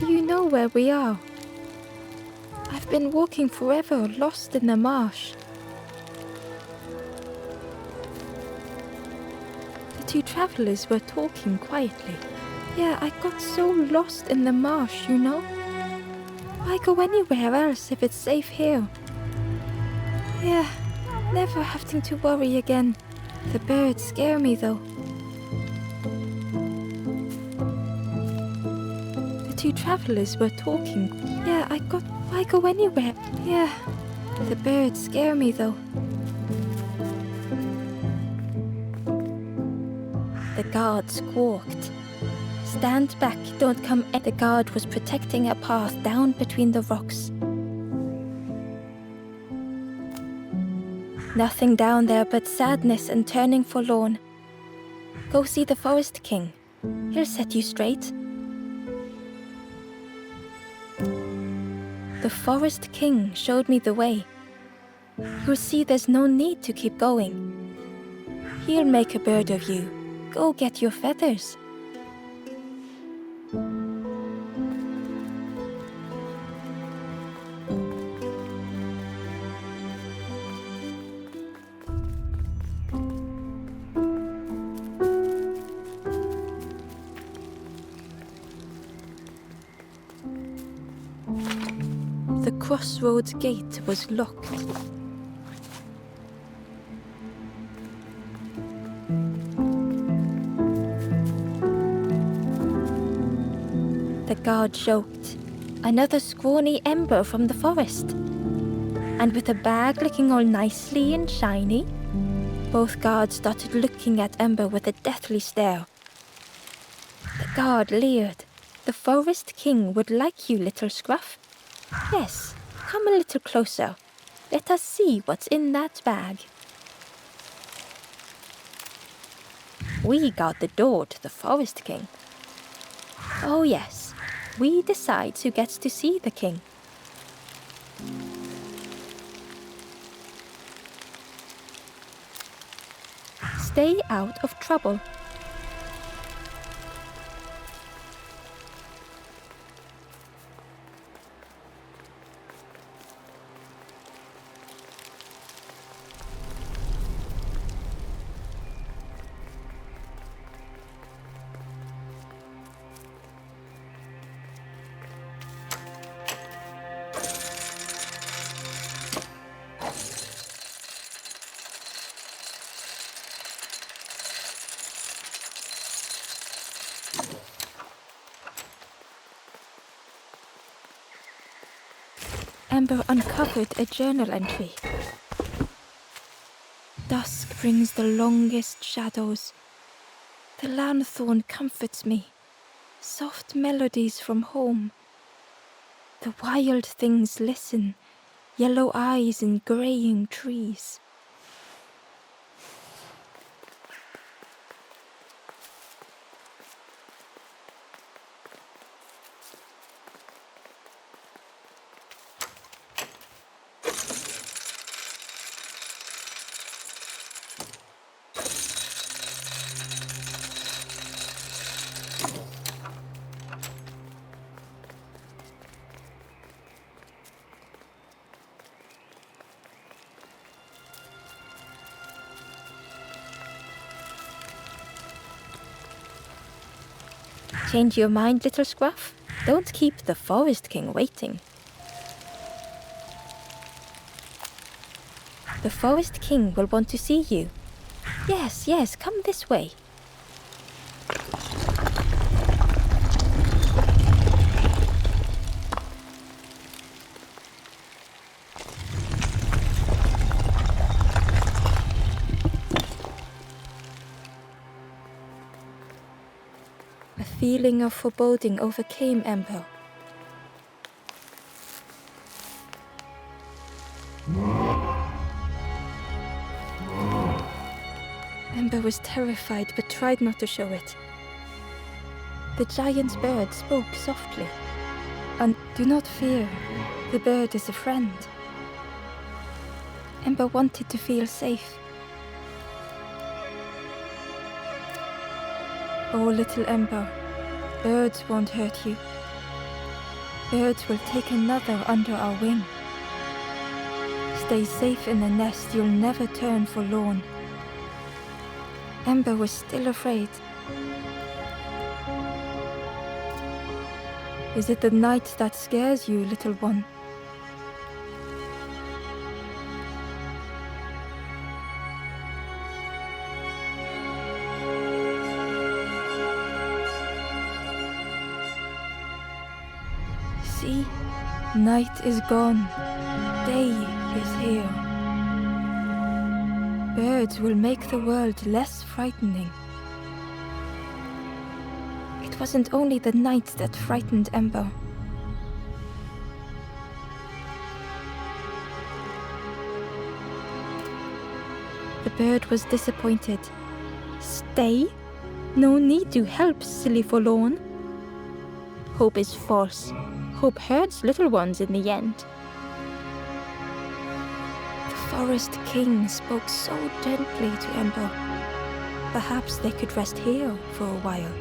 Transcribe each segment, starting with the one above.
Do you know where we are? I've been walking forever, lost in the marsh. The two travelers were talking quietly. Yeah, I got so lost in the marsh, you know? Why go anywhere else if it's safe here? Yeah, never having to worry again. The birds scare me though. The two travelers were talking. Yeah, why go anywhere? Yeah, the birds scare me though. The guard squawked. Stand back, don't come in. The guard was protecting a path down between the rocks. Nothing down there but sadness and turning forlorn. Go see the Forest King. He'll set you straight. The Forest King showed me the way. You'll see there's no need to keep going. He'll make a bird of you. Go get your feathers. The crossroads gate was locked. The guard joked. Another scrawny ember from the forest. And with a bag looking all nicely and shiny, both guards started looking at Ember with a deathly stare. The guard leered. The Forest King would like you, little scruff. Yes, come a little closer. Let us see what's in that bag. We guard the door to the Forest King. Oh yes, we decide who gets to see the king. Stay out of trouble. Ember uncovered a journal entry. Dusk brings the longest shadows. The lanthorn comforts me. Soft melodies from home. The wild things listen, yellow eyes in graying trees. Change your mind, little scruff? Don't keep the Forest King waiting. The Forest King will want to see you. Yes, yes, come this way. A feeling of foreboding overcame Ember. Ember was terrified but tried not to show it. the giant bird spoke softly. And do not fear, the bird is a friend. Ember wanted to feel safe. Oh, little Ember, birds won't hurt you. Birds will take another under our wing. Stay safe in the nest, you'll never turn forlorn. Ember was still afraid. Is it the night that scares you, little one? See, night is gone, day is here. Birds will make the world less frightening. It wasn't only the night that frightened Ember. The bird was disappointed. Stay? No need to help, silly forlorn. Hope is false. Hope hurts little ones in the end. The Forest King spoke so gently to Ember. Perhaps they could rest here for a while.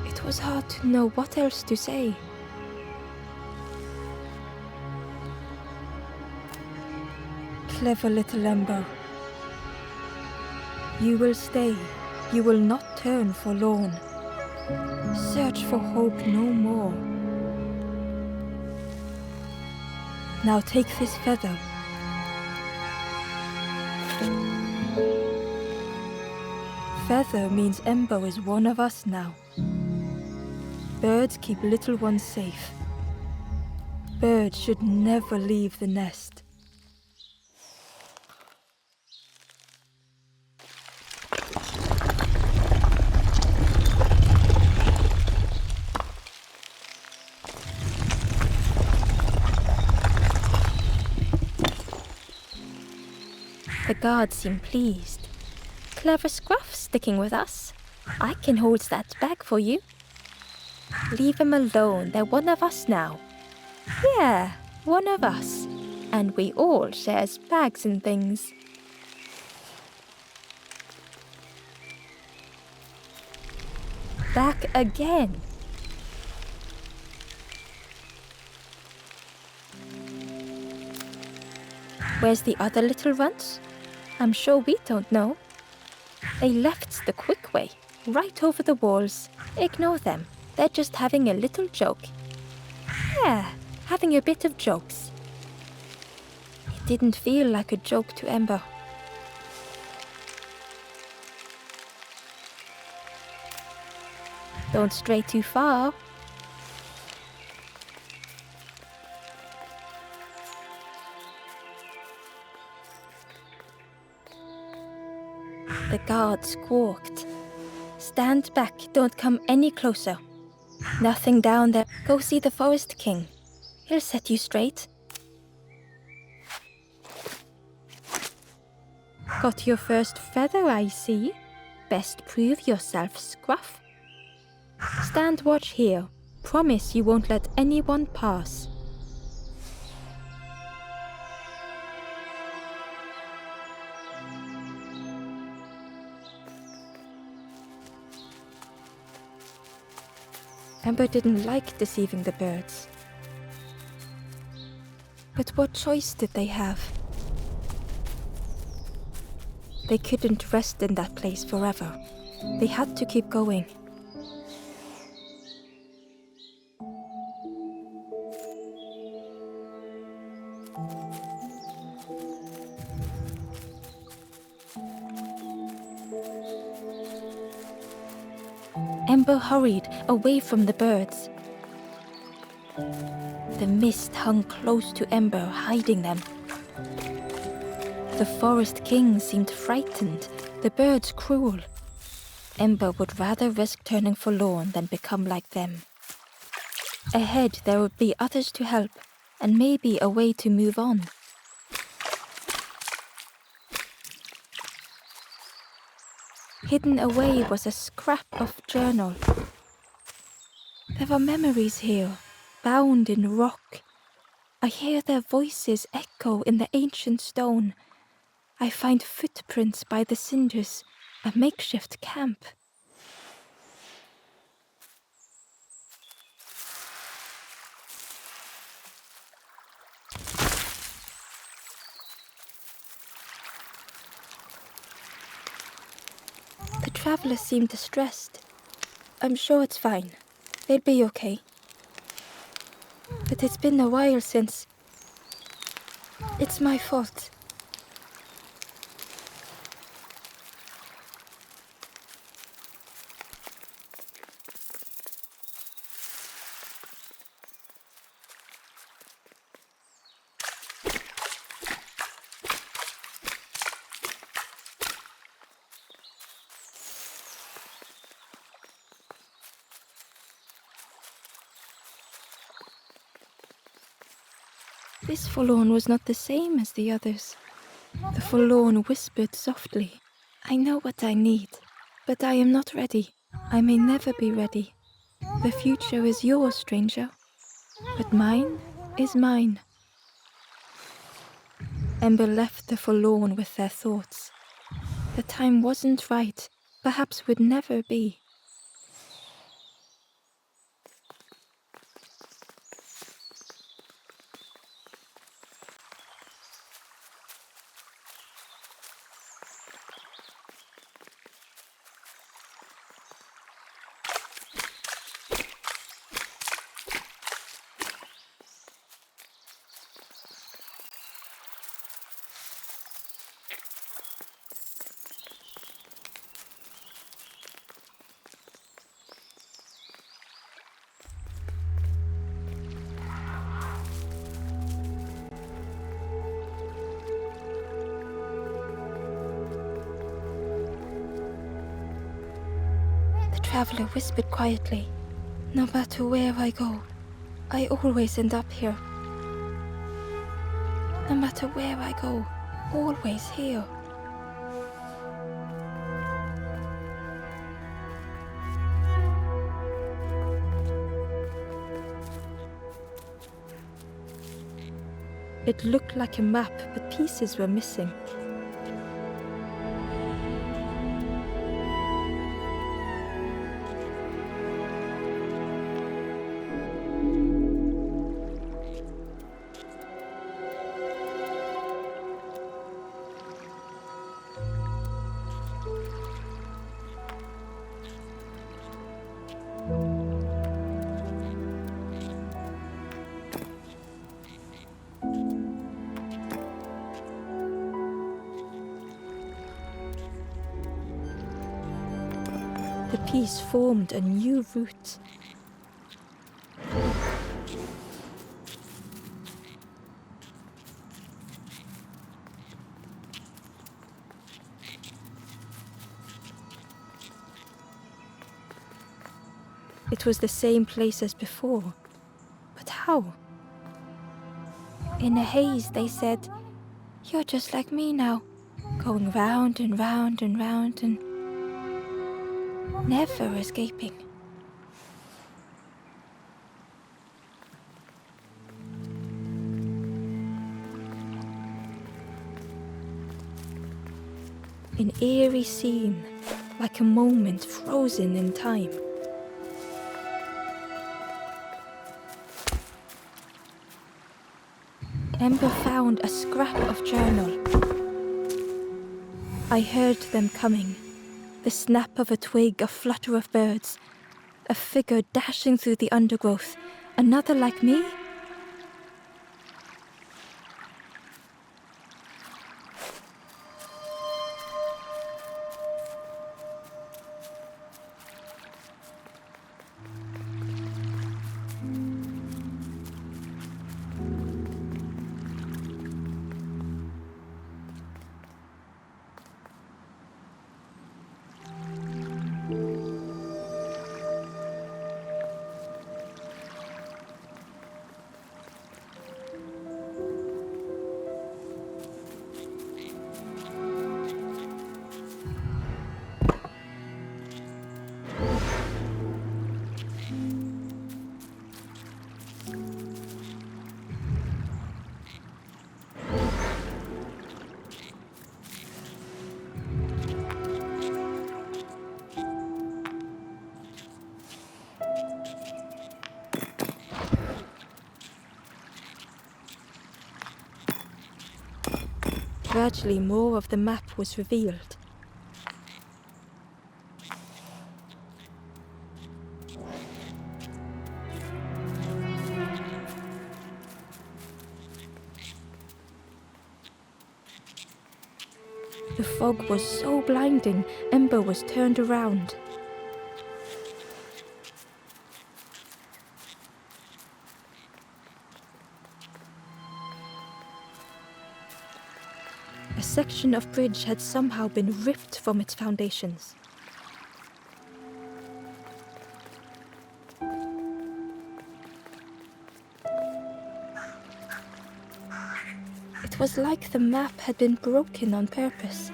It was hard to know what else to say. Clever little Ember. You will stay. You will not turn forlorn. Search for hope no more. Now take this feather. Feather means Ember is one of us now. Birds keep little ones safe. Birds should never leave the nest. The guards seem pleased. Clever Scruff sticking with us. I can hold that bag for you. Leave them alone, they're one of us now. Yeah, one of us. And we all shares bags and things. Back again. Where's the other little ones? I'm sure we don't know. They left the quick way, right over the walls. Ignore them. They're just having a little joke. Yeah, having a bit of jokes. It didn't feel like a joke to Ember. Don't stray too far. The guard squawked. Stand back, don't come any closer. Nothing down there. Go see the Forest King. He'll set you straight. Got your first feather, I see. Best prove yourself, Scruff. Stand watch here. Promise you won't let anyone pass. Ember didn't like deceiving the birds. But what choice did they have? They couldn't rest in that place forever. They had to keep going. Ember hurried away from the birds. The mist hung close to Ember, hiding them. The Forest King seemed frightened, the birds cruel. Ember would rather risk turning forlorn than become like them. Ahead there would be others to help, and maybe a way to move on. Hidden away was a scrap of journal. There are memories here, bound in rock. I hear their voices echo in the ancient stone. I find footprints by the cinders, a makeshift camp. The travelers seem distressed. I'm sure it's fine. They'll be okay. But it's been a while since... It's my fault. This forlorn was not the same as the others. The forlorn whispered softly, "I know what I need, but I am not ready. I may never be ready. The future is yours, stranger, but mine is mine." Ember left the forlorn with their thoughts. The time wasn't right, perhaps would never be. The traveler whispered quietly, "No matter where I go, I always end up here. No matter where I go, always here." It looked like a map, but pieces were missing. The piece formed a new route. It was the same place as before. But how? In a haze, they said, "You're just like me now, going round and round and round and never escaping." An eerie scene, like a moment frozen in time. Ember found a scrap of journal. I heard them coming. The snap of a twig, a flutter of birds, a figure dashing through the undergrowth. Another like me? gradually more of the map was revealed. The fog was so blinding, Ember was turned around. A section of bridge had somehow been ripped from its foundations. It was like the map had been broken on purpose.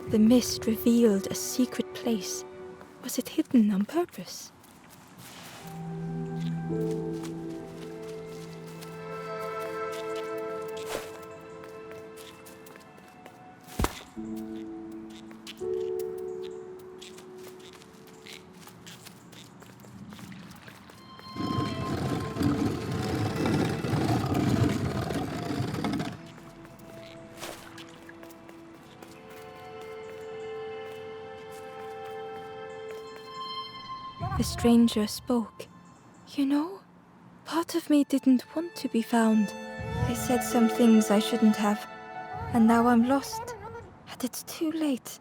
The mist revealed a secret place. Was it hidden on purpose? The stranger spoke. You know, part of me didn't want to be found. I said some things I shouldn't have, and now I'm lost, and it's too late.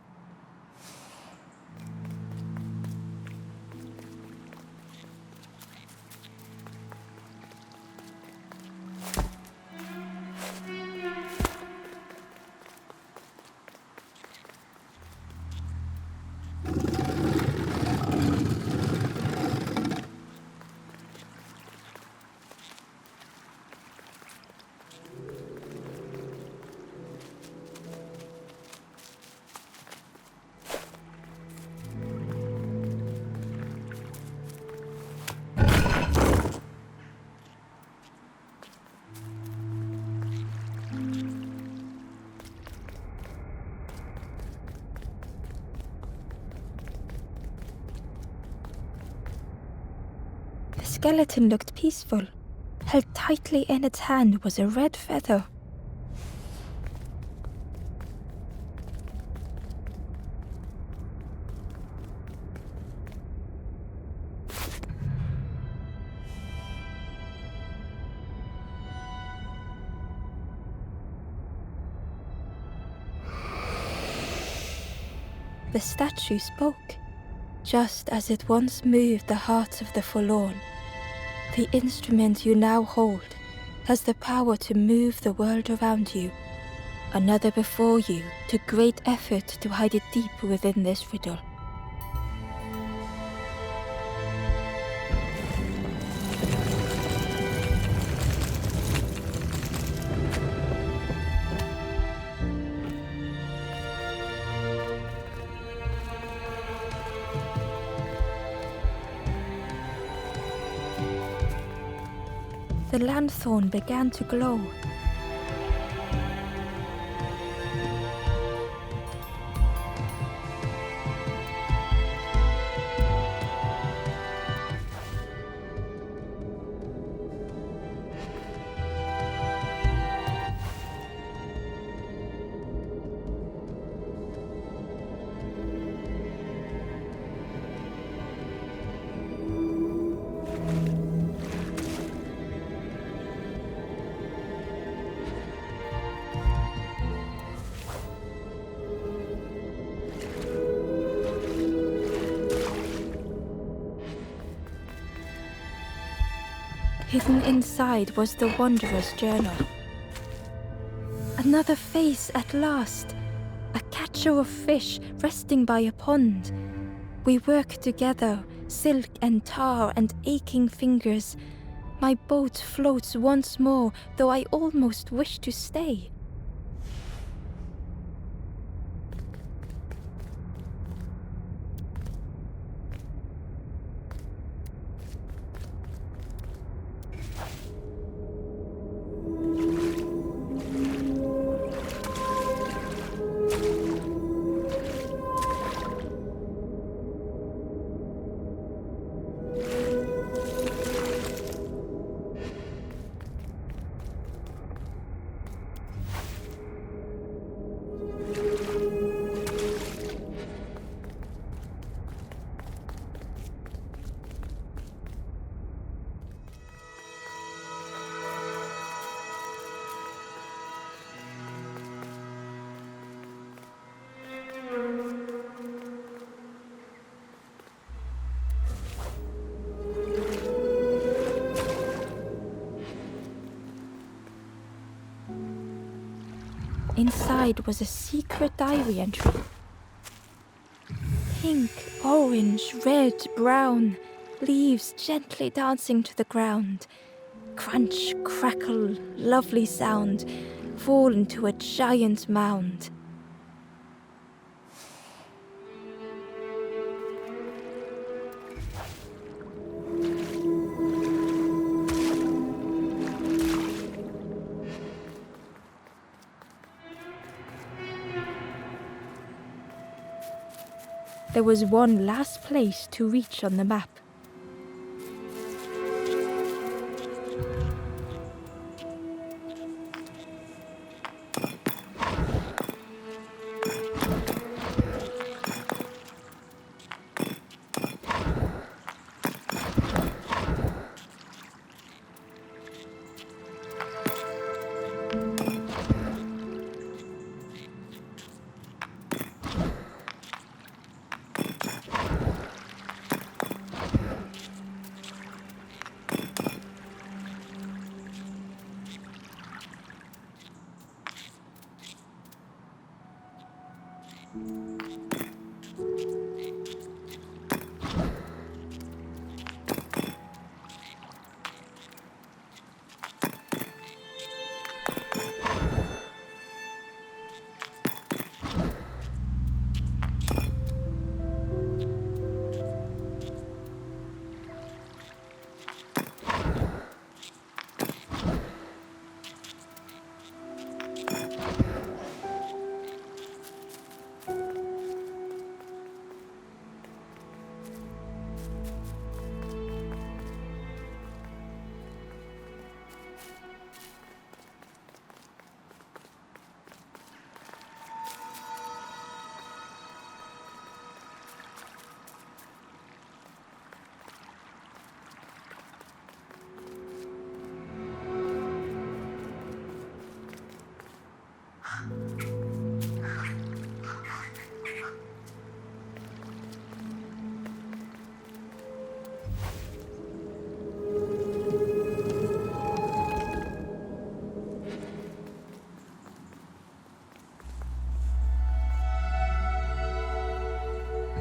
The skeleton looked peaceful. Held tightly in its hand was a red feather. the statue spoke. Just as it once moved the hearts of the forlorn, the instrument you now hold has the power to move the world around you. Another before you took great effort to hide it deep within this riddle. The lanthorn began to glow. Hidden inside was the wanderer's journal. Another face at last, a catcher of fish resting by a pond. We work together, silk and tar and aching fingers. My boat floats once more, though I almost wish to stay. Inside was a secret diary entry. Pink, orange, red, brown, leaves gently dancing to the ground. Crunch, crackle, lovely sound, fall into a giant mound. There was one last place to reach on the map.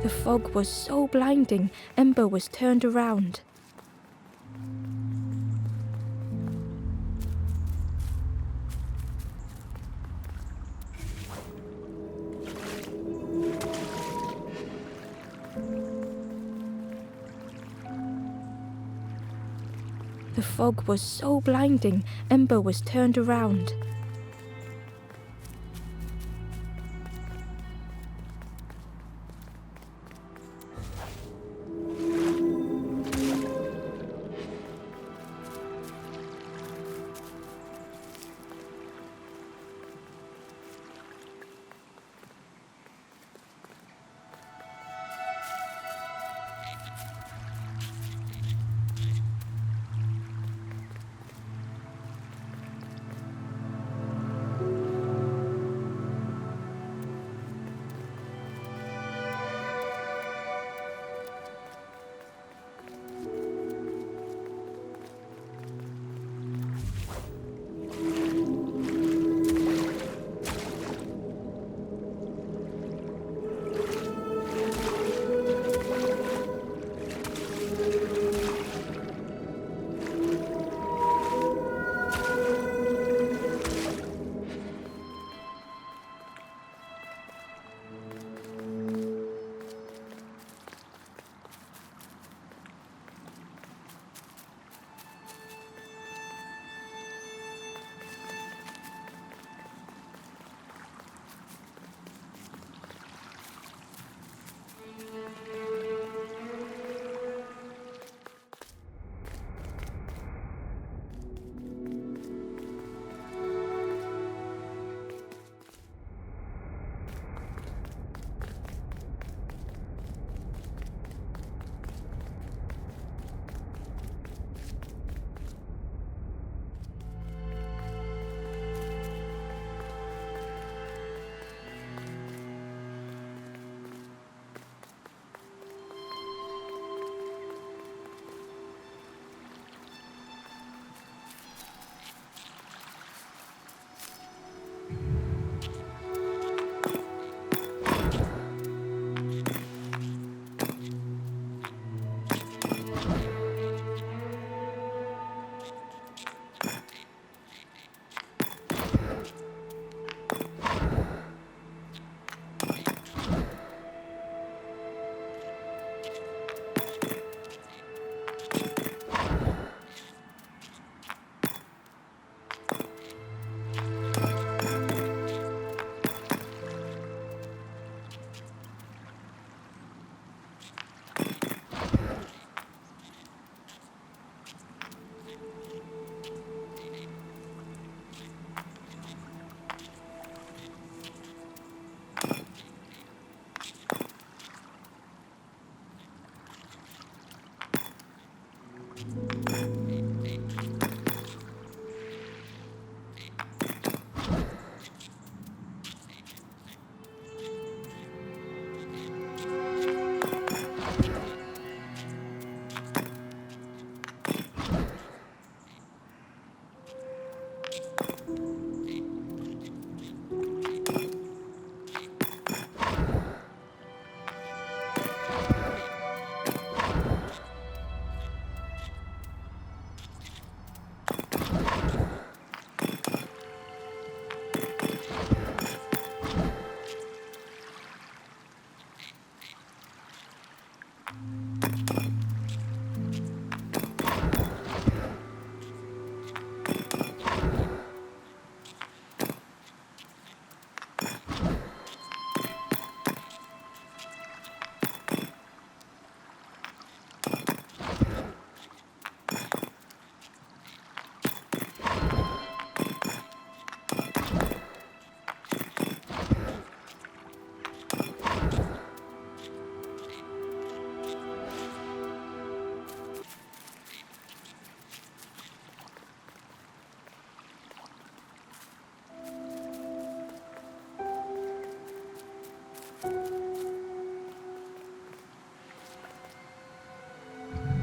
The fog was so blinding, Ember was turned around. The fog was so blinding, Ember was turned around.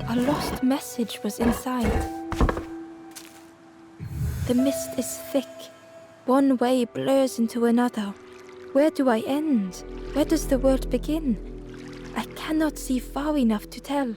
A lost message was inside. The mist is thick. One way blurs into another. Where do I end? Where does the world begin? I cannot see far enough to tell.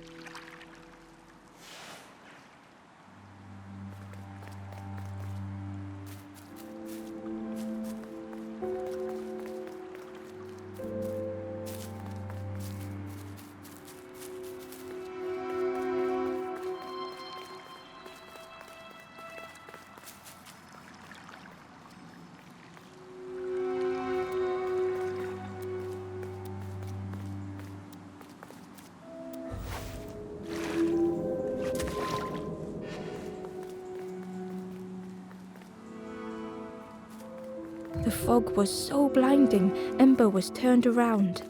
The fog was so blinding, 𝕰𝖆 was turned around.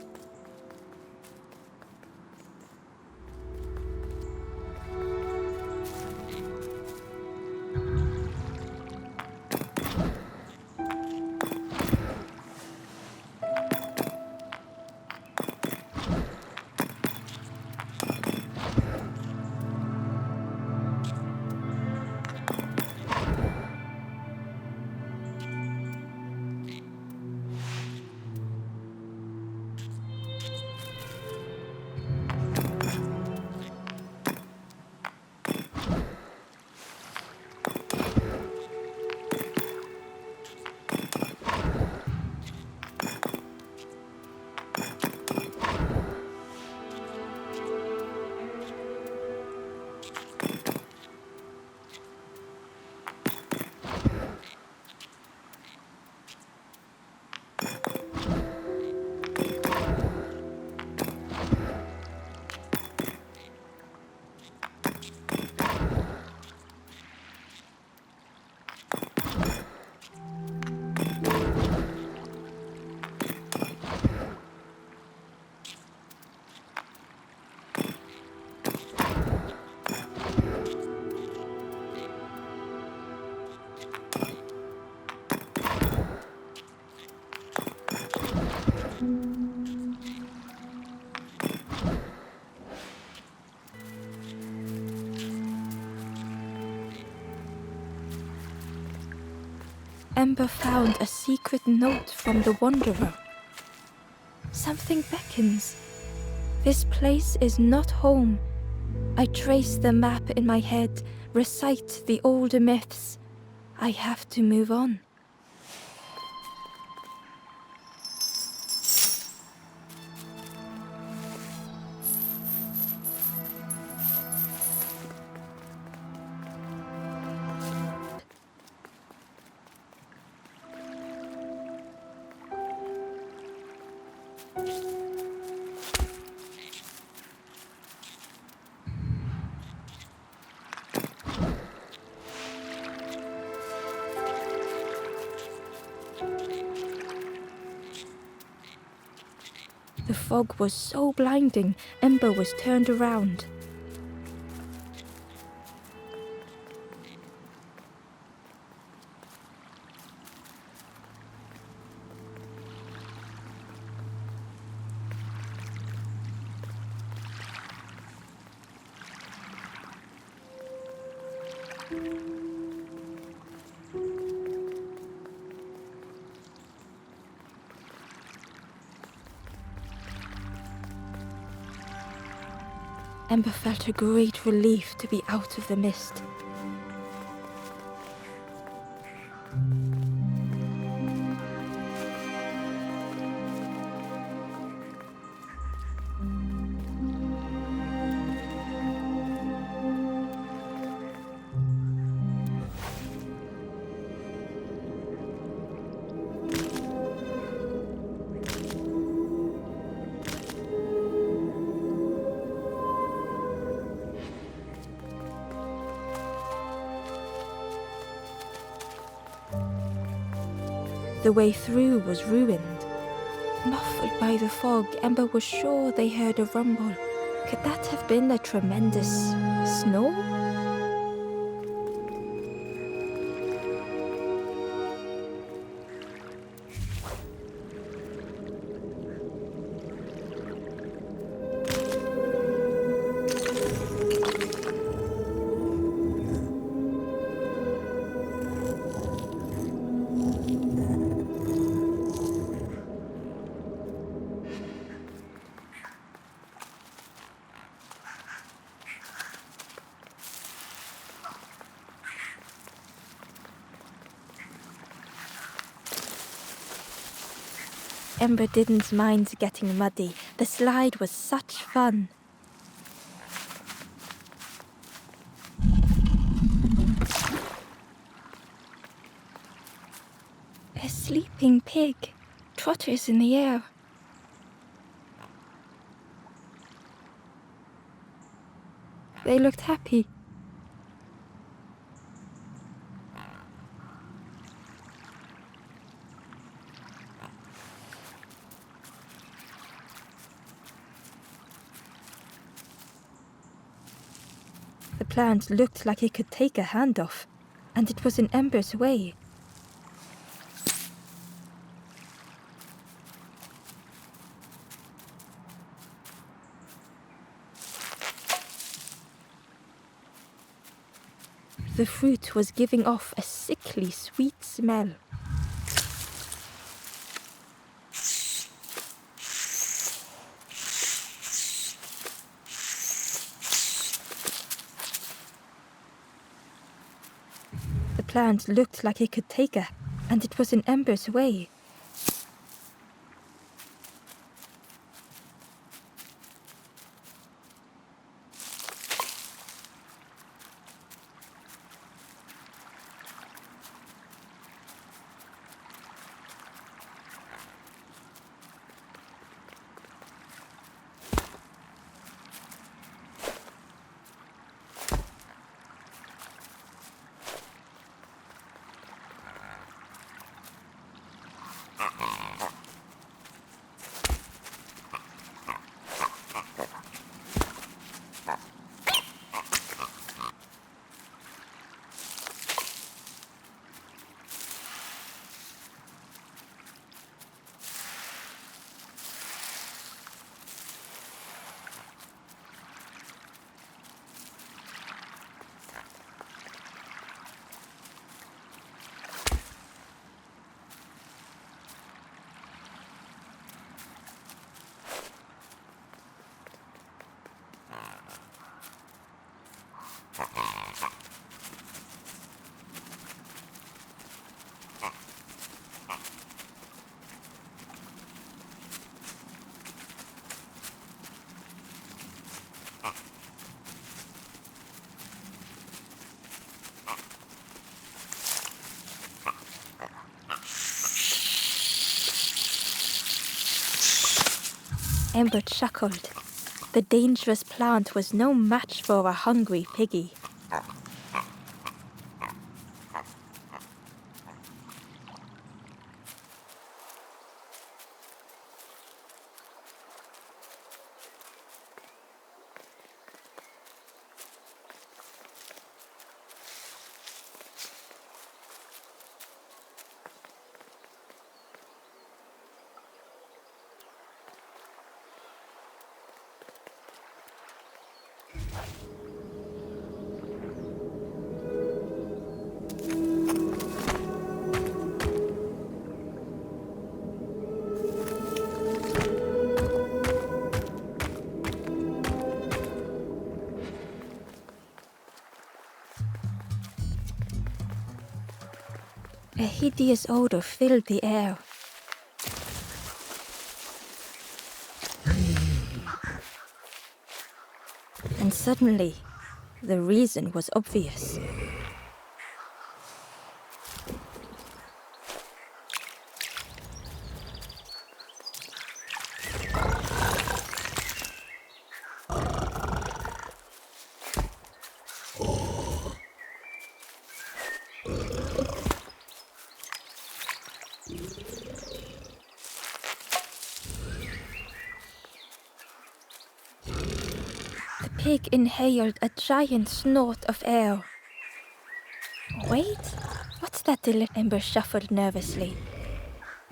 𝕰𝖆 found a secret note from the Wanderer. Something beckons. This place is not home. I trace the map in my head, recite the older myths. I have to move on. The fog was so blinding, 𝕰𝖆 was turned around. 𝕰𝖆 felt a great relief to be out of the mist. The way through was ruined. Muffled by the fog, 𝕰𝖆 was sure they heard a rumble. Could that have been a tremendous snow? Ember didn't mind getting muddy. The slide was such fun. A sleeping pig trotters in the air. They looked happy. The plant looked like it could take a hand off, and it was in Ember's way. The fruit was giving off a sickly sweet smell. The plant looked like it could take a, and it was in Ember's way. Ember chuckled. The dangerous plant was no match for a hungry piggy. A hideous odor filled the air. And suddenly, the reason was obvious. The pig inhaled a giant snort of air. Wait, what's that? The Ember shuffled nervously.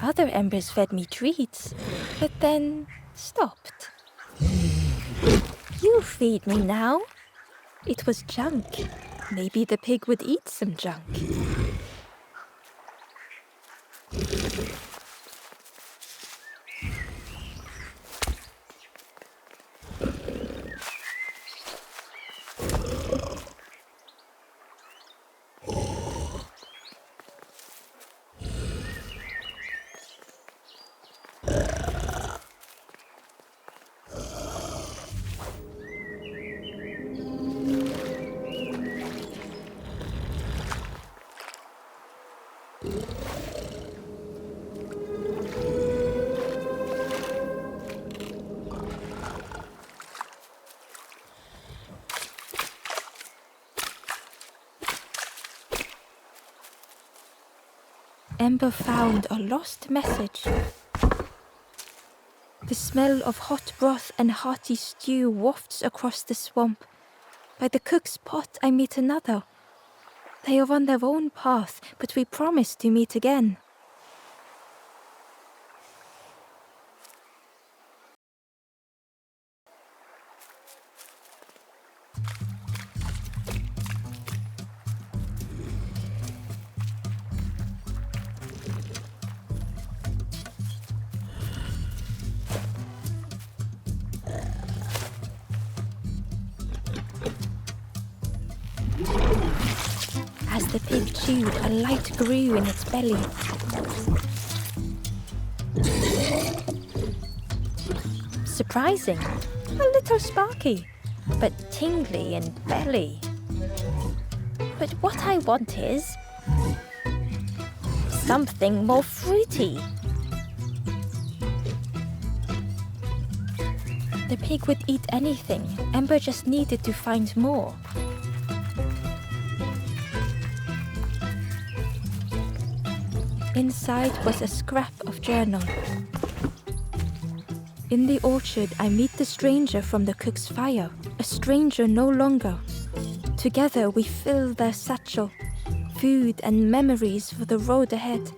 Other embers fed me treats, but then stopped. You feed me now. It was junk. Maybe the pig would eat some junk. Ember found a lost message. The smell of hot broth and hearty stew wafts across the swamp. By the cook's pot I meet another. They are on their own path, but we promise to meet again. As the pig chewed, a light grew in its belly. Surprising, a little sparky, but tingly in belly. But what I want is something more fruity. The pig would eat anything. Ember just needed to find more. Inside was a scrap of journal. In the orchard, I meet the stranger from the cook's fire, a stranger no longer. Together we fill their satchel, food and memories for the road ahead.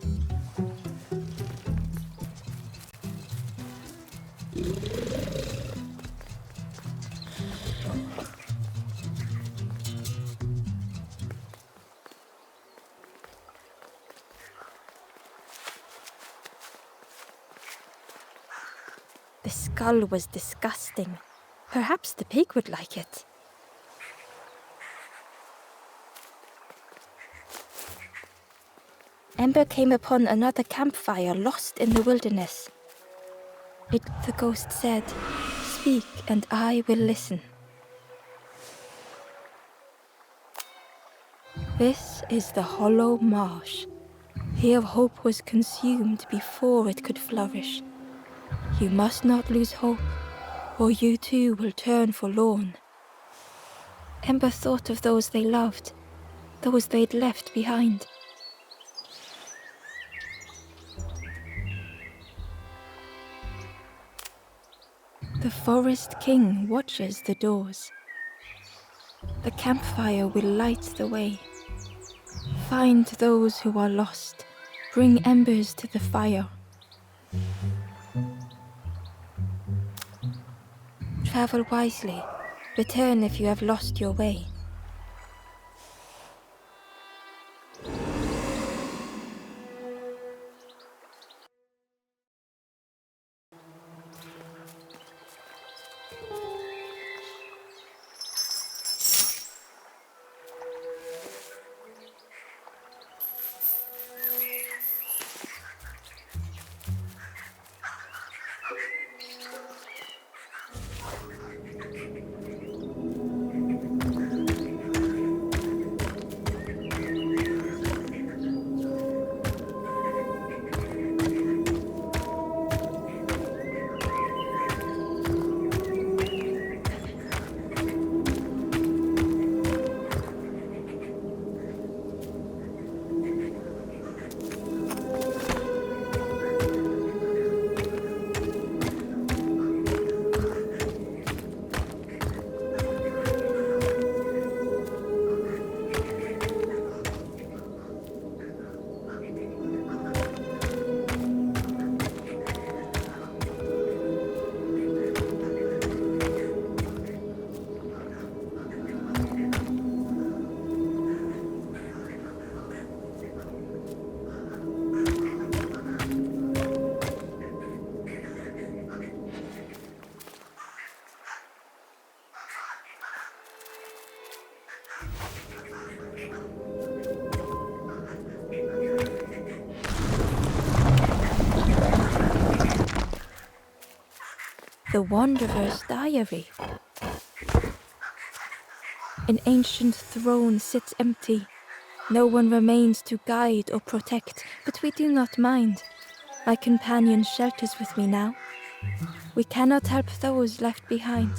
The skull was disgusting. Perhaps the pig would like it. Ember came upon another campfire lost in the wilderness. The ghost said, "Speak and I will listen." This is the hollow marsh. Here hope was consumed before it could flourish. You must not lose hope, or you too will turn forlorn. Ember thought of those they loved, those they'd left behind. The forest king watches the doors. The campfire will light the way. Find those who are lost. Bring embers to the fire. Travel wisely. Return if you have lost your way. The Wanderer's Diary. An ancient throne sits empty. No one remains to guide or protect, but we do not mind. My companion shelters with me now. We cannot help those left behind.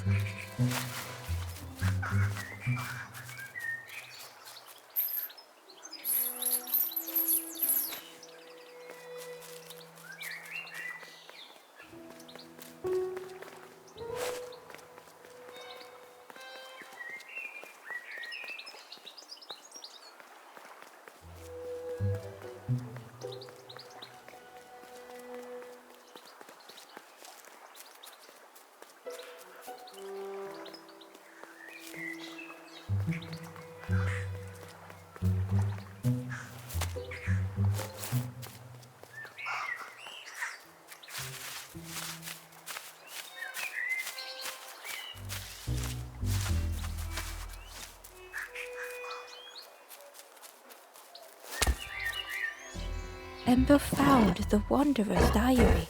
Ember found the Wanderer's diary.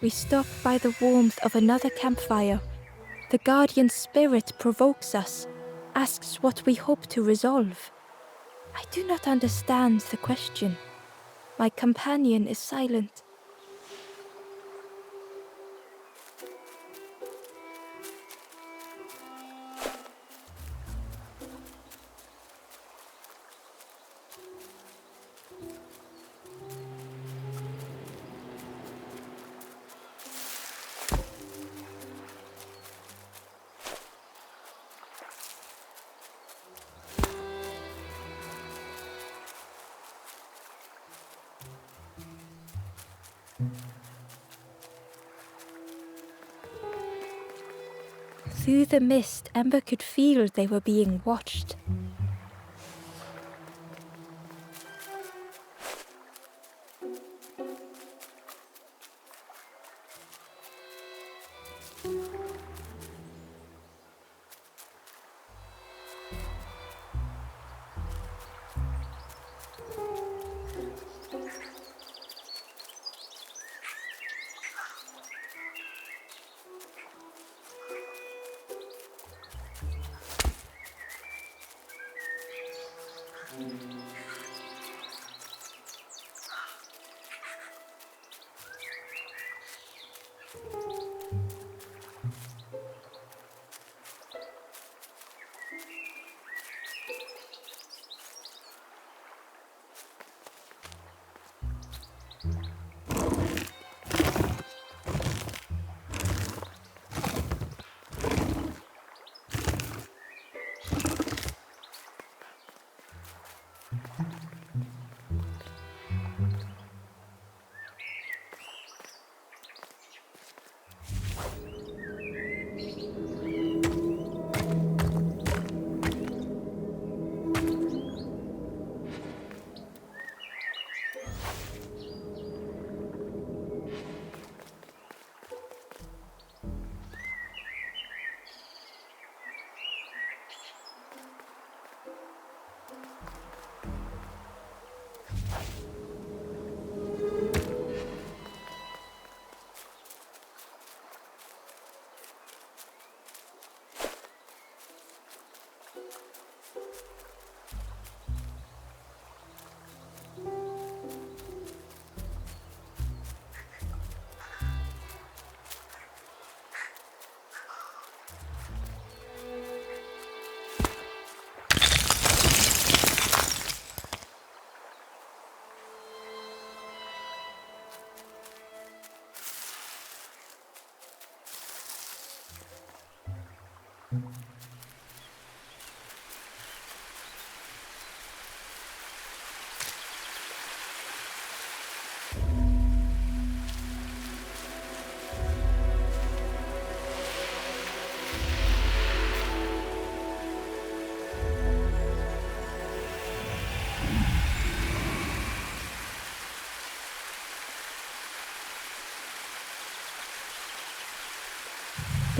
We stop by the warmth of another campfire. The guardian spirit provokes us, asks what we hope to resolve. I do not understand the question. My companion is silent. Through the mist, Ember could feel they were being watched.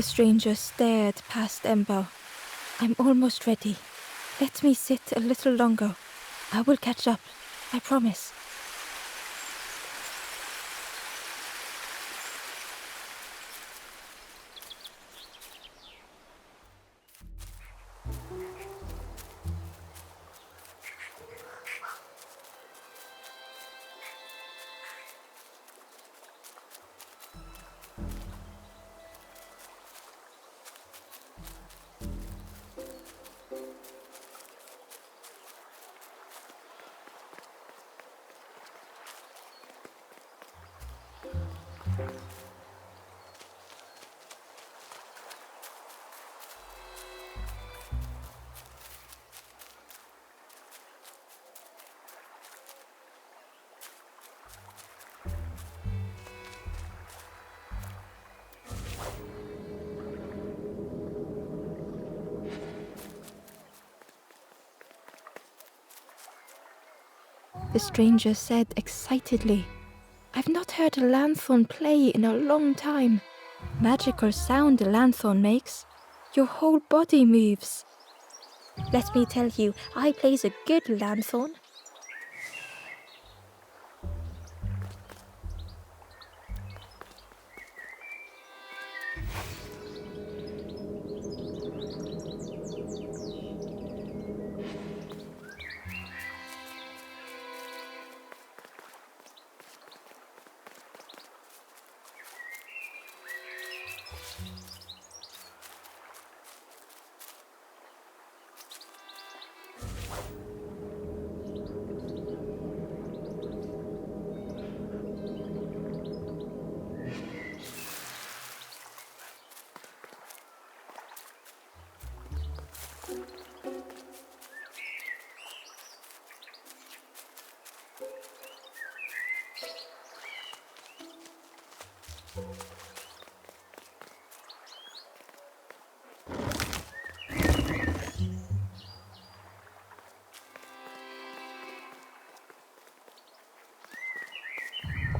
The stranger stared past Ember. I'm almost ready. Let me sit a little longer. I will catch up, I promise. the stranger said excitedly. "I've not heard a lanthorn play in a long time. Magical sound a lanthorn makes. Your whole body moves. Let me tell you, I plays a good lanthorn."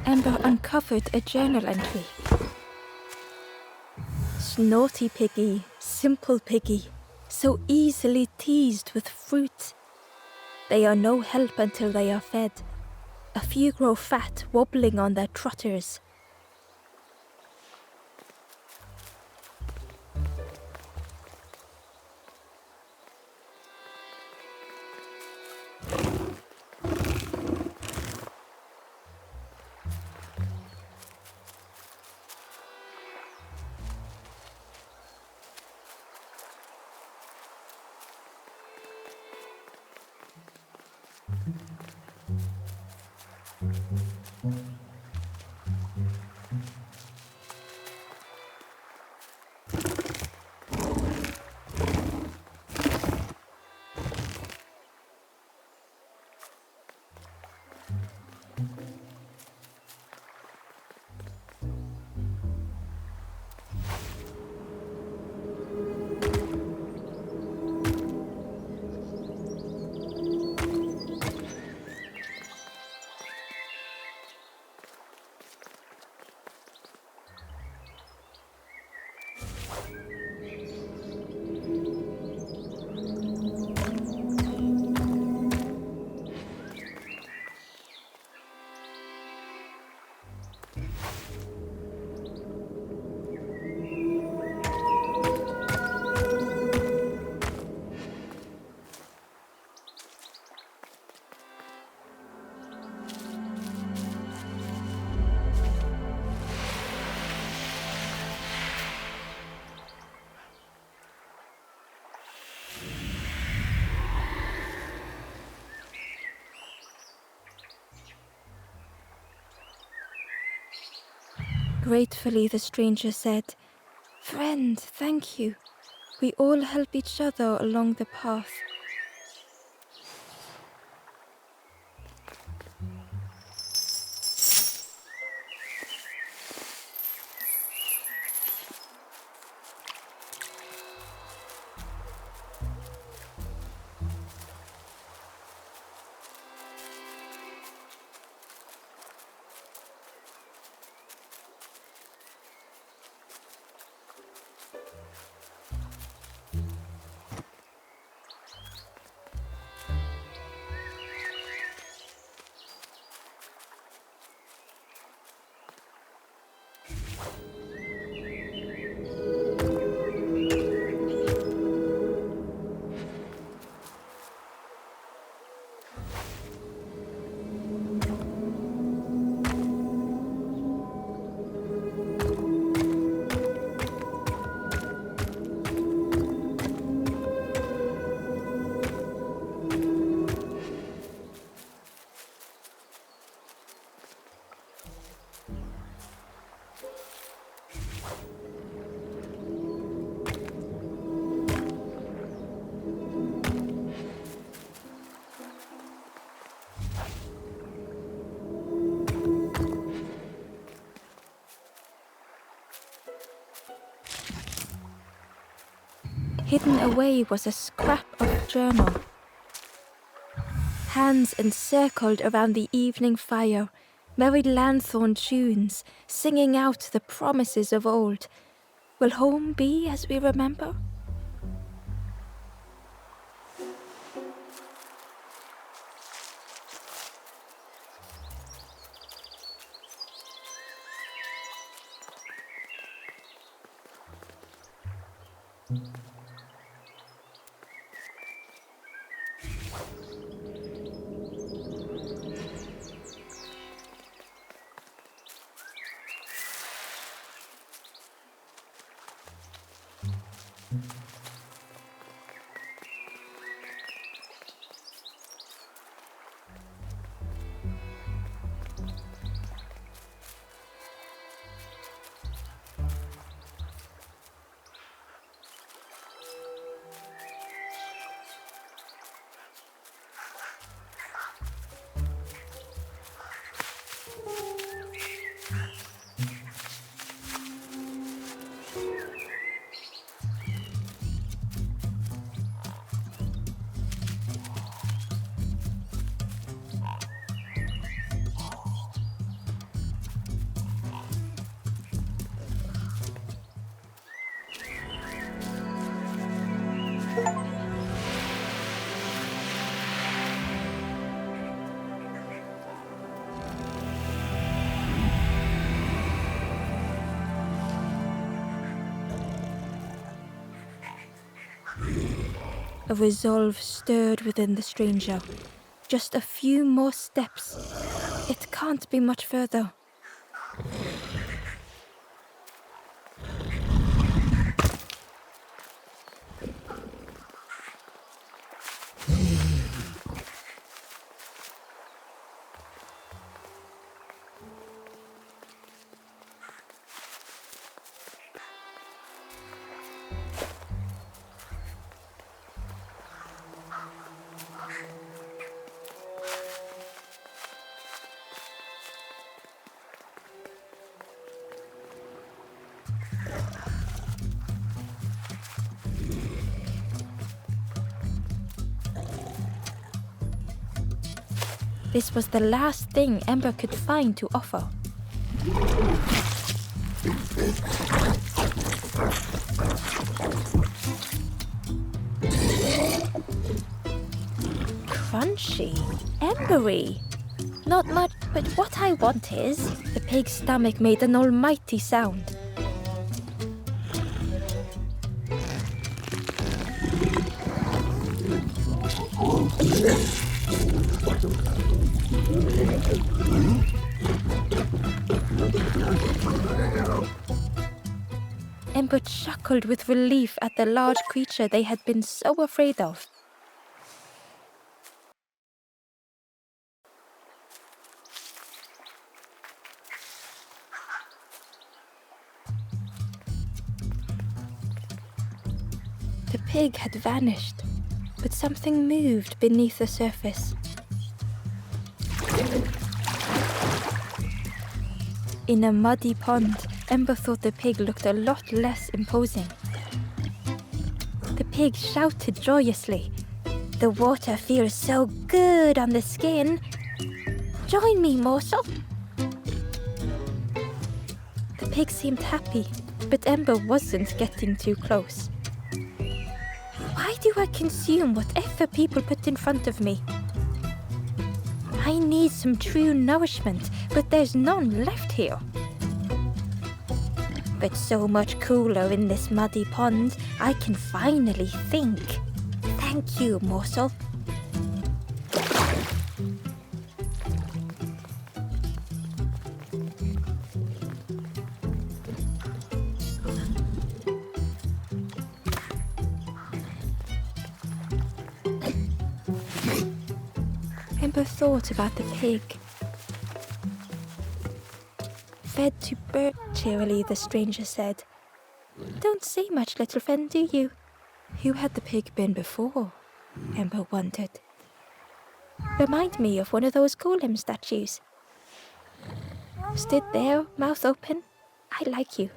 Amber uncovered a journal entry. "Naughty piggy, simple piggy, so easily teased with fruit. They are no help until they are fed. A few grow fat, wobbling on their trotters." Gratefully, the stranger said, "Friend, thank you. We all help each other along the path." Hidden away was a scrap of journal. hands encircled around the evening fire, merry lanthorn tunes, singing out the promises of old. Will home be as we remember? A resolve stirred within the stranger. Just a few more steps. It can't be much further. This was the last thing Ember could find to offer. Crunchy, embery. Not much, but what I want is... The pig's stomach made an almighty sound. Ember chuckled with relief at the large creature they had been so afraid of. The pig had vanished, but something moved beneath the surface. In a muddy pond, Ember thought the pig looked a lot less imposing. The pig shouted joyously. The water feels so good on the skin. Join me, morsel. The pig seemed happy, but Ember wasn't getting too close. Why do I consume whatever people put in front of me? I need some true nourishment, but there's none left here. But so much cooler in this muddy pond, I can finally think. Thank you, morsel. Ember thought about the pig. Fed to bird cheerily, the stranger said. Don't say much, little friend, do you? Who had the pig been before? Ember wondered. Remind me of one of those golem statues. Stood there, mouth open. I like you.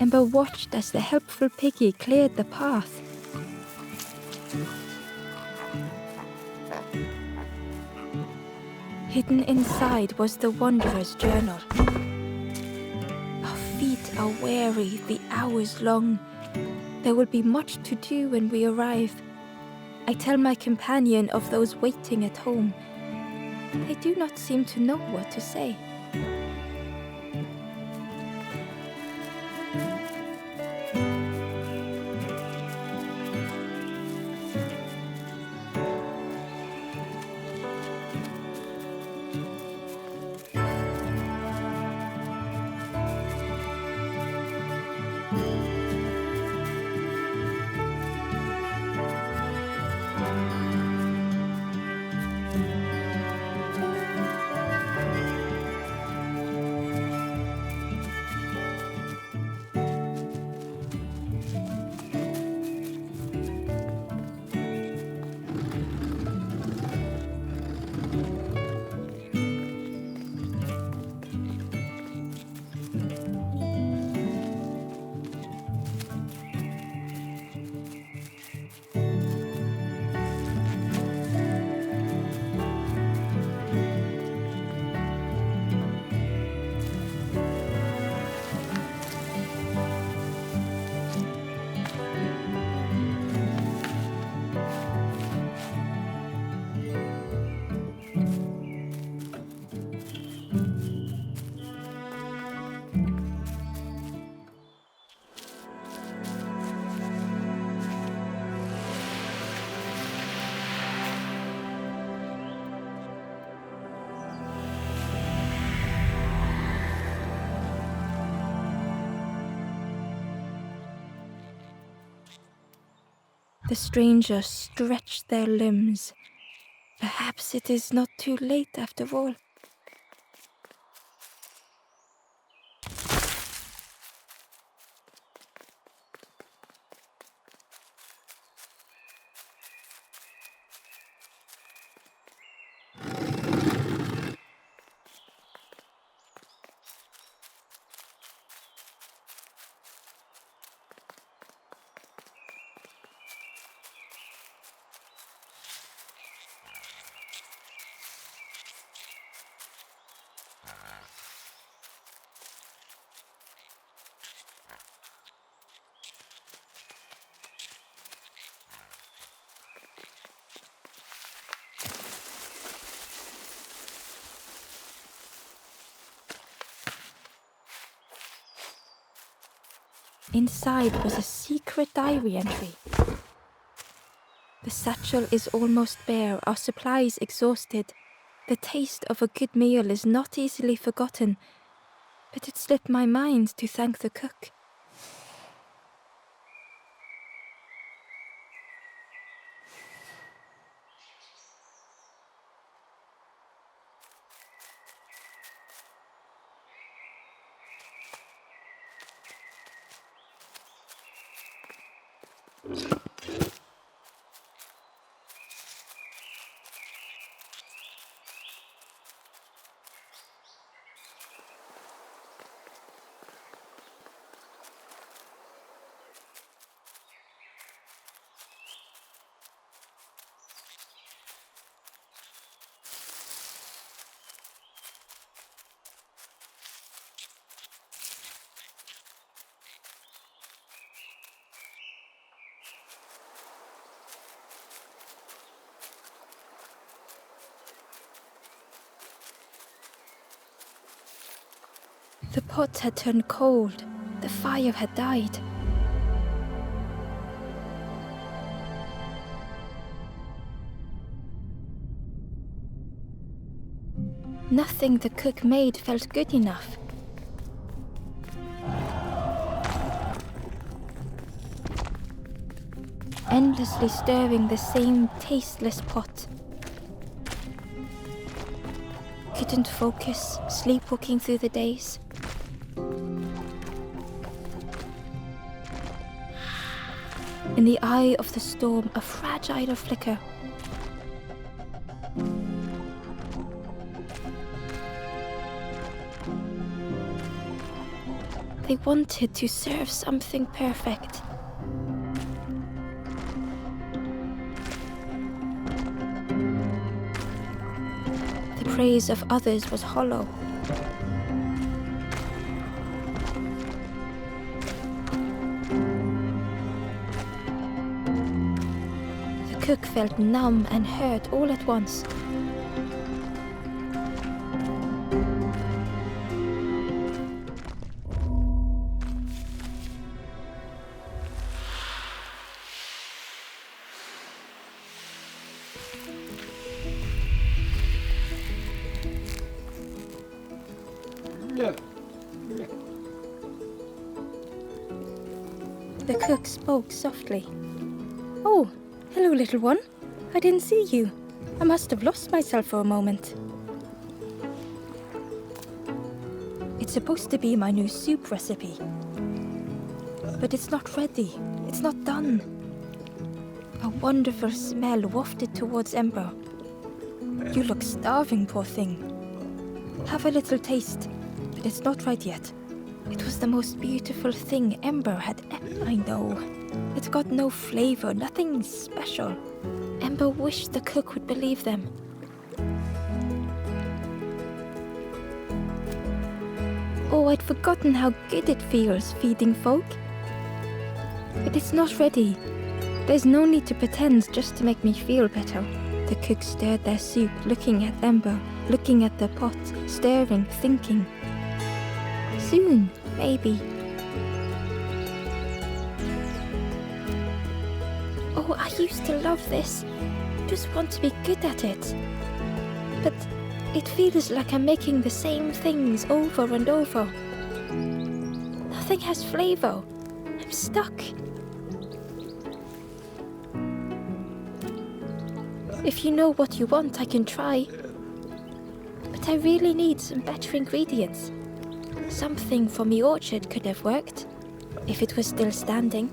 Ember watched as the helpful piggy cleared the path. Hidden inside was the wanderer's journal. Our feet are weary, the hours long. There will be much to do when we arrive. I tell my companion of those waiting at home. They do not seem to know what to say. The strangers stretched their limbs. Perhaps it is not too late after all. Inside was a secret diary entry. The satchel is almost bare, our supplies exhausted. The taste of a good meal is not easily forgotten, but it slipped my mind to thank the cook. The pot had turned cold. The fire had died. Nothing the cook made felt good enough. Endlessly stirring the same tasteless pot. Couldn't focus, sleepwalking through the days. In the eye of the storm, a fragile flicker. They wanted to serve something perfect. The praise of others was hollow. The cook felt numb and hurt all at once. The cook spoke softly. "Oh, hello, little one. I didn't see you. I must have lost myself for a moment." It's supposed to be my new soup recipe. But it's not ready. It's not done. A wonderful smell wafted towards 𝕰𝖆. "You look starving, poor thing. Have a little taste, but it's not right yet." It was the most beautiful thing 𝕰𝖆 had ever. I know. It got no flavor, nothing special. 𝕰𝖆 wished the cook would believe them. Oh, I'd forgotten how good it feels feeding folk. But it's not ready. There's no need to pretend just to make me feel better. The cook stirred their soup, looking at 𝕰𝖆, looking at the pot, staring, thinking. Soon, maybe. Oh, I used to love this. Just want to be good at it. But it feels like I'm making the same things over and over. Nothing has flavor. I'm stuck. If you know what you want, I can try. But I really need some better ingredients. Something from the orchard could have worked, if it was still standing.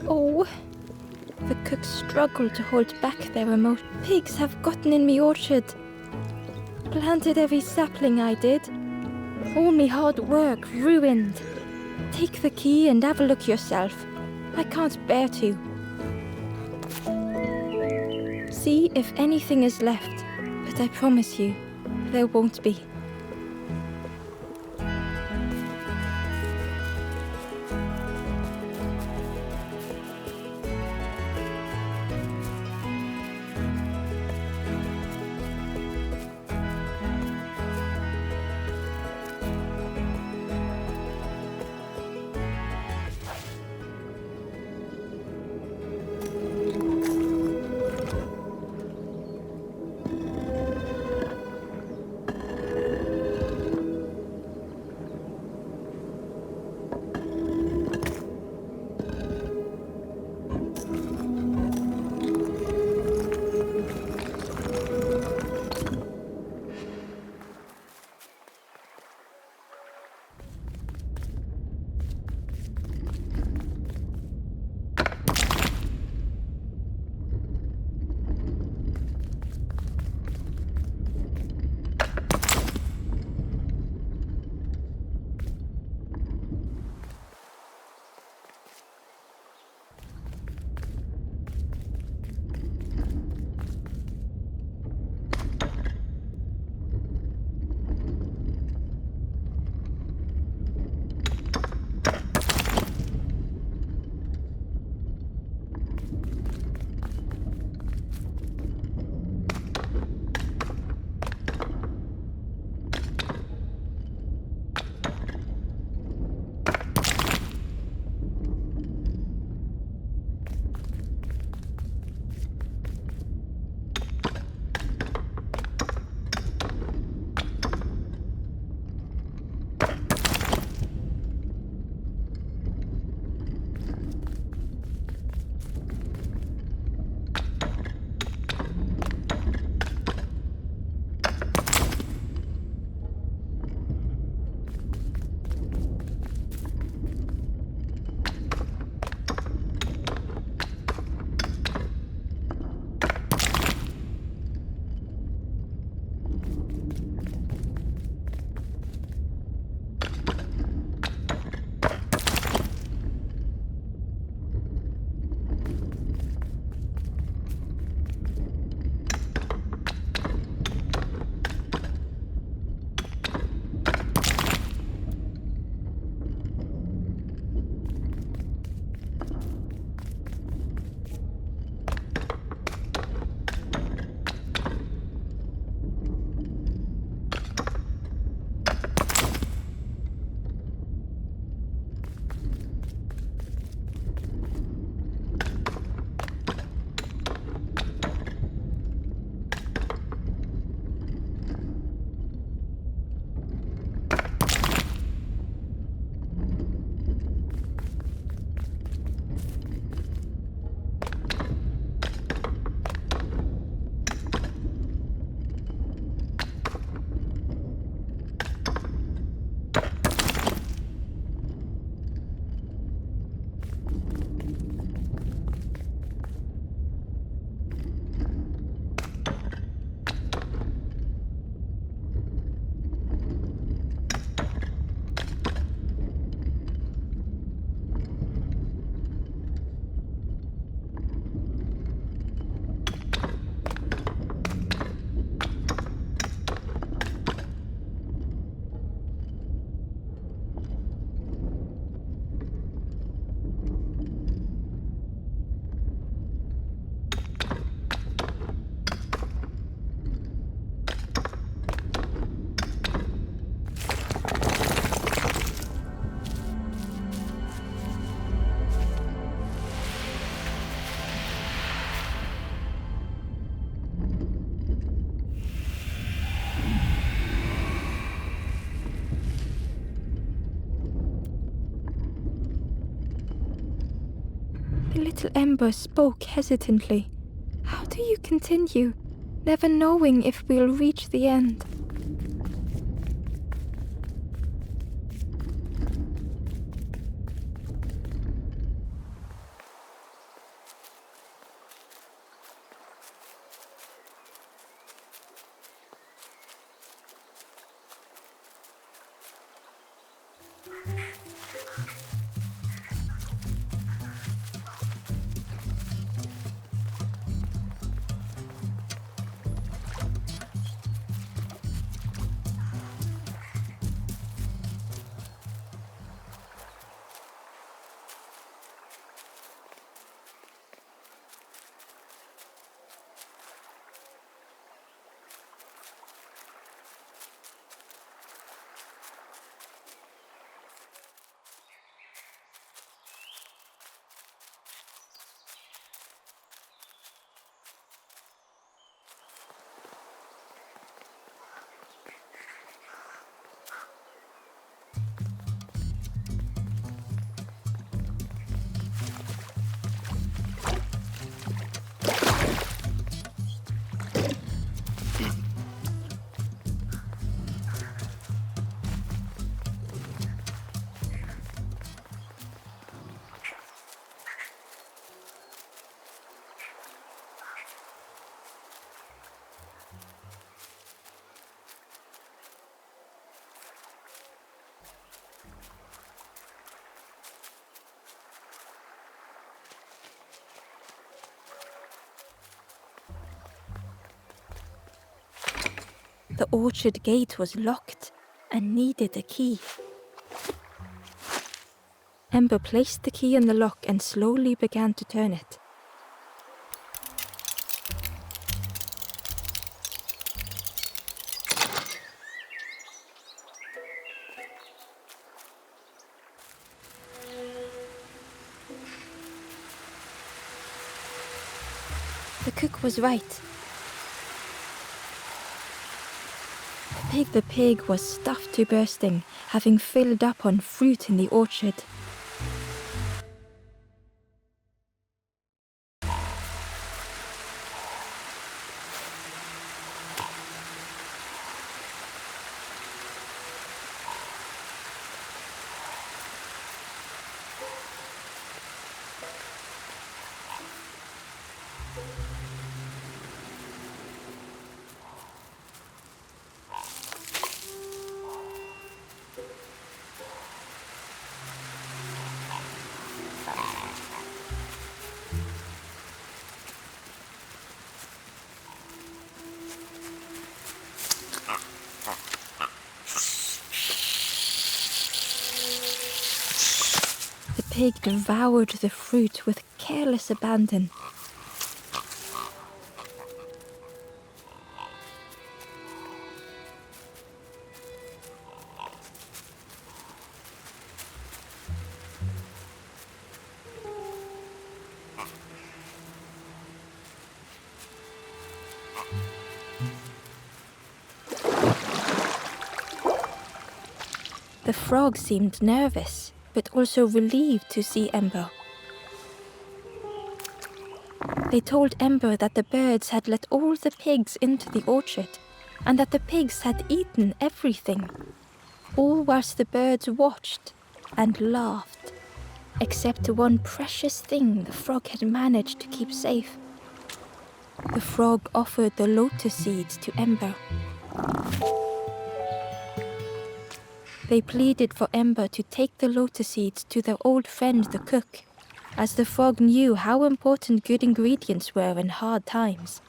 Oh, the cook struggled to hold back their emotion. Pigs have gotten in me orchard. Planted every sapling I did. All me hard work ruined. Take the key and have a look yourself. I can't bear to. See if anything is left, but I promise you, there won't be. Little Ember spoke hesitantly. How do you continue, never knowing if we'll reach the end? The orchard gate was locked and needed a key. Ember placed the key in the lock and slowly began to turn it. The cook was right. The pig was stuffed to bursting, having filled up on fruit in the orchard. The pig devoured the fruit with careless abandon. The frog seemed nervous, but also relieved to see Ember. They told Ember that the birds had let all the pigs into the orchard, and that the pigs had eaten everything, all whilst the birds watched and laughed, except one precious thing the frog had managed to keep safe. The frog offered the lotus seeds to Ember. They pleaded for Ember to take the lotus seeds to their old friend the cook, as the frog knew how important good ingredients were in hard times.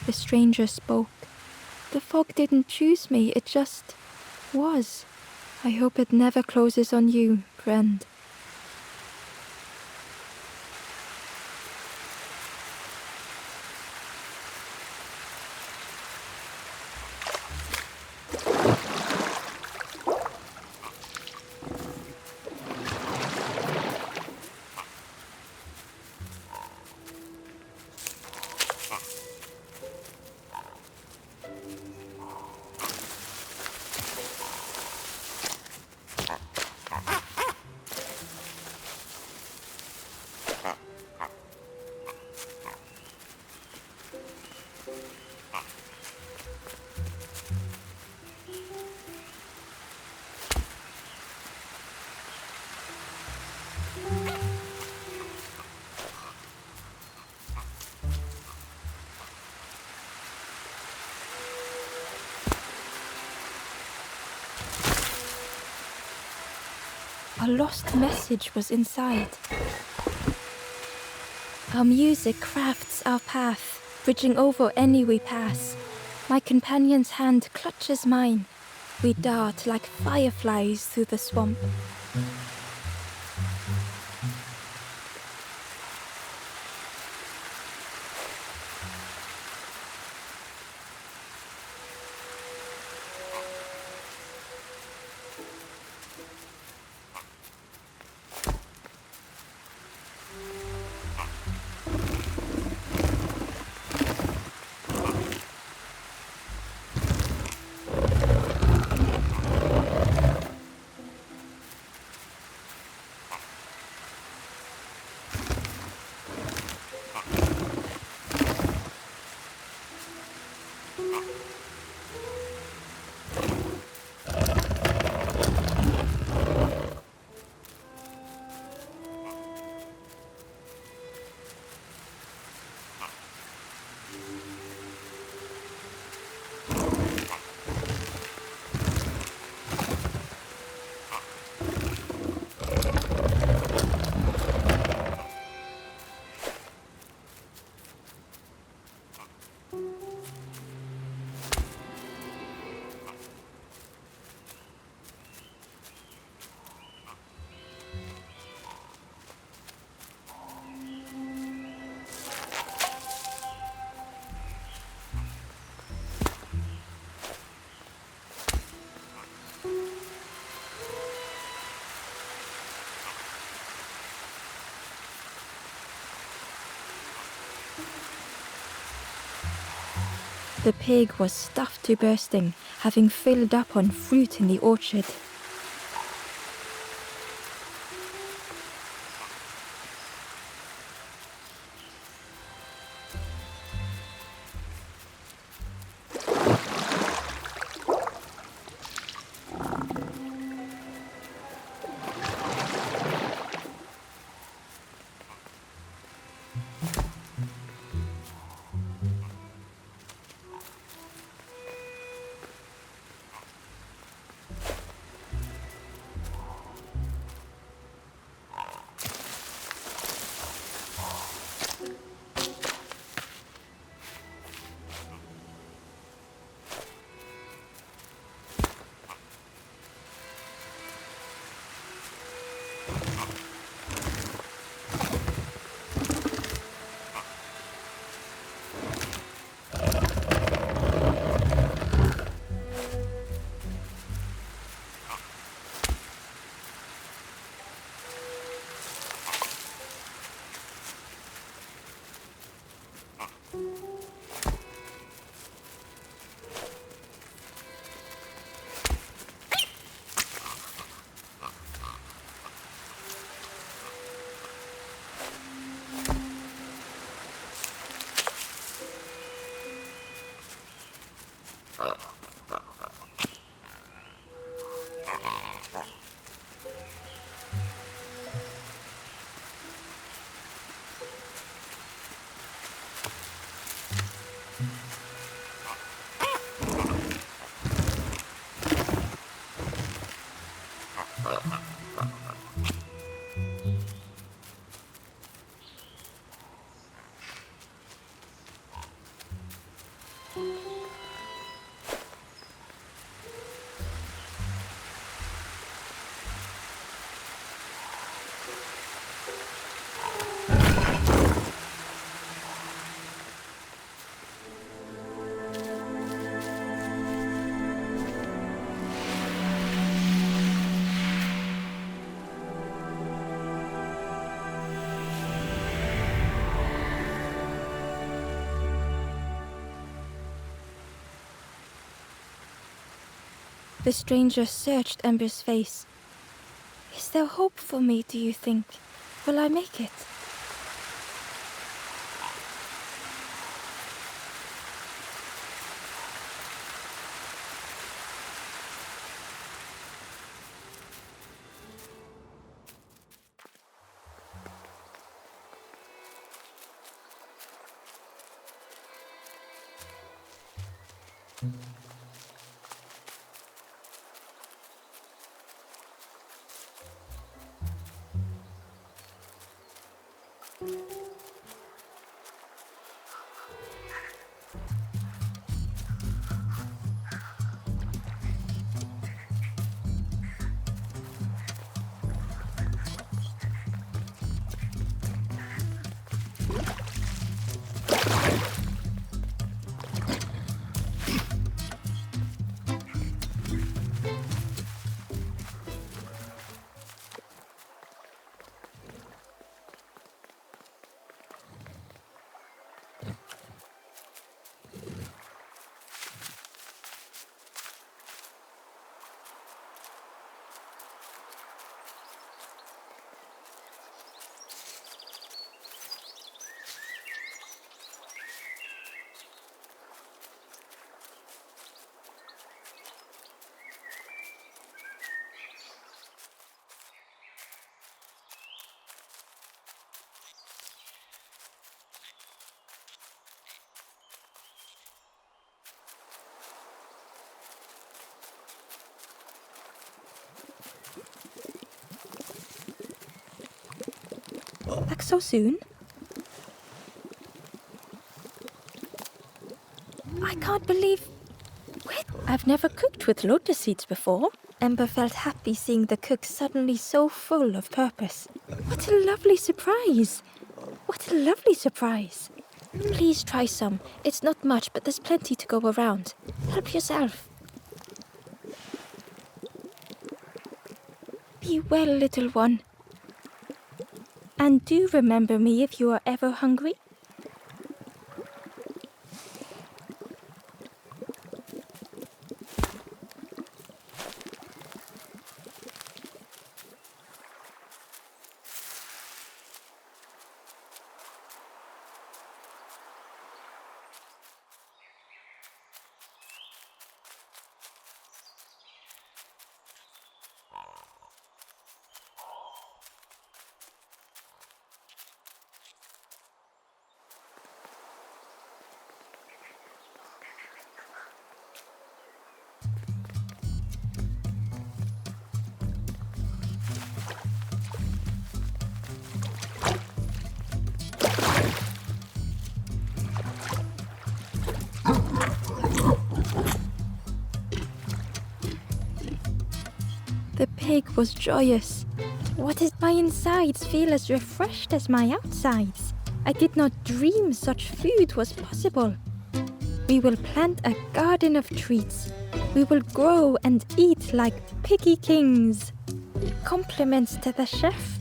The stranger spoke. The fog didn't choose me, it just was. I hope it never closes on you, friend. A lost message was inside. Our music crafts our path, bridging over any we pass. My companion's hand clutches mine. We dart like fireflies through the swamp. The pig was stuffed to bursting, having filled up on fruit in the orchard. The stranger searched Ember's face. Is there hope for me, do you think? Will I make it? Back so soon? I can't believe... Wait, I've never cooked with lotus seeds before. Ember felt happy seeing the cook suddenly so full of purpose. What a lovely surprise! What a lovely surprise! Please try some. It's not much, but there's plenty to go around. Help yourself. Be well, little one. And do remember me if you are ever hungry. The pig was joyous. What does my insides feel as refreshed as my outsides? I did not dream such food was possible. We will plant a garden of treats. We will grow and eat like piggy kings. Compliments to the chef.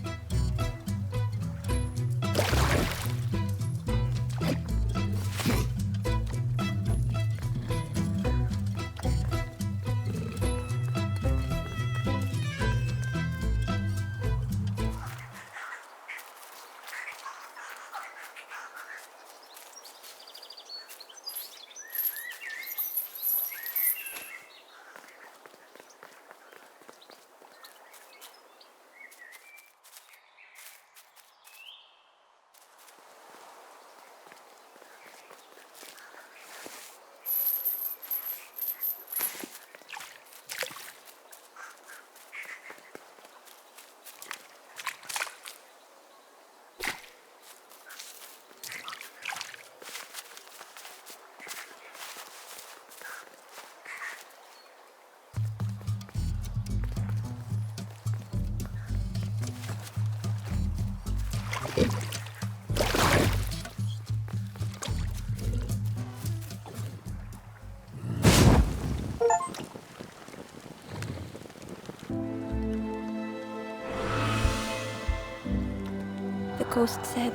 The ghost said,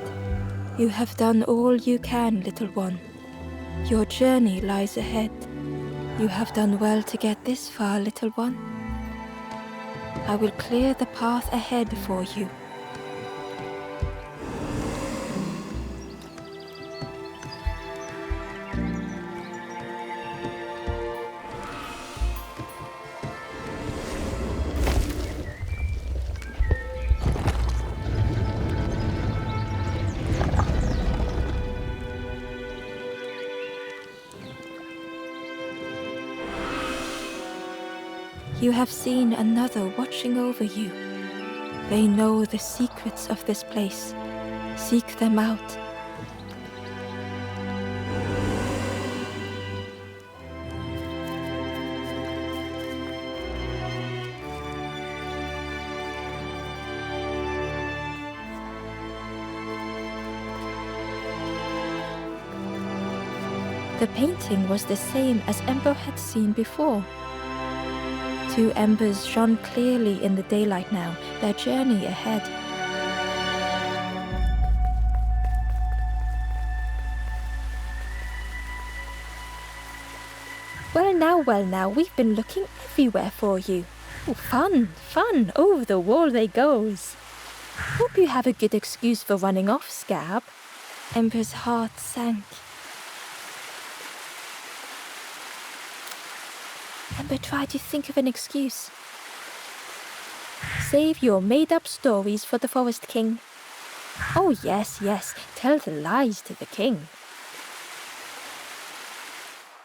"You have done all you can, little one. Your journey lies ahead. You have done well to get this far, little one. I will clear the path ahead for you." You have seen another watching over you. They know the secrets of this place. Seek them out. The painting was the same as Ember had seen before. Two embers shone clearly in the daylight now, their journey ahead. Well now, we've been looking everywhere for you. Oh, fun, over the wall they goes. Hope you have a good excuse for running off, Scab. Ember's heart sank. Ember tried to think of an excuse. Save your made-up stories for the Forest King. Oh yes, tell the lies to the king.